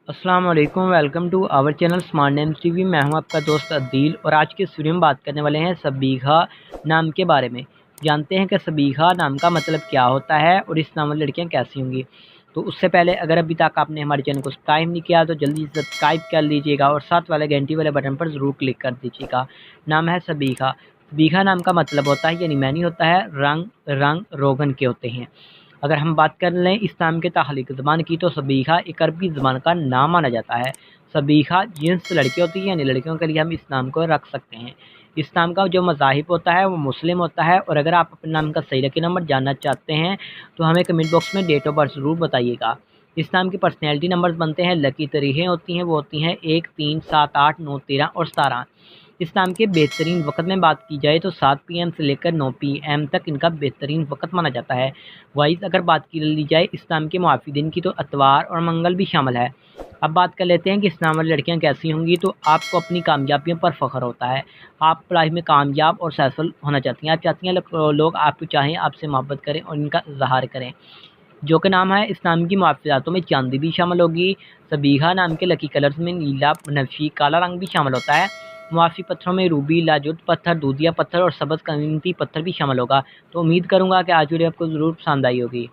अस्सलाम वालेकुम। Welcome to our channel smart names TV. मैं हूं आपका दोस्त अदील और आज के इस वीडियो में बात करने वाले हैं सबीहा नाम के बारे में। जानते हैं कि सबीहा नाम का मतलब क्या होता है और इस नाम वाली लड़कियां कैसी होंगी। तो उससे पहले अगर अभी तक आपने हमारे चैनल को सब्सक्राइब नहीं किया तो जल्दी से सब्सक्राइब कर लीजिएगा और साथ वाले घंटी वाले बटन पर ज़रूर क्लिक कर दीजिएगा। नाम है सबीहा। सबीहा नाम का मतलब होता है यानी मैनी होता है रंग रोगन के होते हैं। अगर हम बात कर लें इस नाम के ताहलीक ज़बान की तो सबीहा एक अरबी ज़बान का नाम माना जाता है। सबीहा जिन्स लड़की होती है यानी लड़कियों के लिए हम इस नाम को रख सकते हैं। इस नाम का जो मज़ाहिब होता है वो मुस्लिम होता है। और अगर आप अपने नाम का सही लकी नंबर जानना चाहते हैं तो हमें कमेंट बॉक्स में डेट ऑफ बर्थ ज़रूर बताइएगा। इस नाम के पर्सनैलिटी नंबर्स बनते हैं, लकी तारीखें होती हैं वो होती हैं 1, 3, 7, 8, 9, 13 और 17। इस नाम के बेहतरीन वक्त में बात की जाए तो 7 PM से लेकर 9 PM तक इनका बेहतरीन वक्त माना जाता है। वाइज अगर बात की ली जाए इस नाम के मुआफ़ी दिन की तो अतवार और मंगल भी शामिल है। अब बात कर लेते हैं कि इस नाम वाली लड़कियां कैसी होंगी। तो आपको अपनी कामयाबियों पर फ़ख्र होता है, आप लाइफ में कामयाब और सक्सेसफुल होना चाहती हैं। आप चाहती हैं लोग आपको चाहें, आपसे मोहब्बत करें और इनका इज़हार करें। जो कि नाम है इस नाम की मुआफ़िज़ातों में चांदी भी शामिल होगी। सबीहा नाम के लकी कलर्स में नीला, बनफशी, काला रंग भी शामिल होता है। मुआफ़ी पत्थरों में रूबी, लाजुत पत्थर, दूधिया पत्थर और सब्ज़ कीमती पत्थर भी शामिल होगा। तो उम्मीद करूँगा कि आज वीडियो आपको ज़रूर पसंद आई होगी।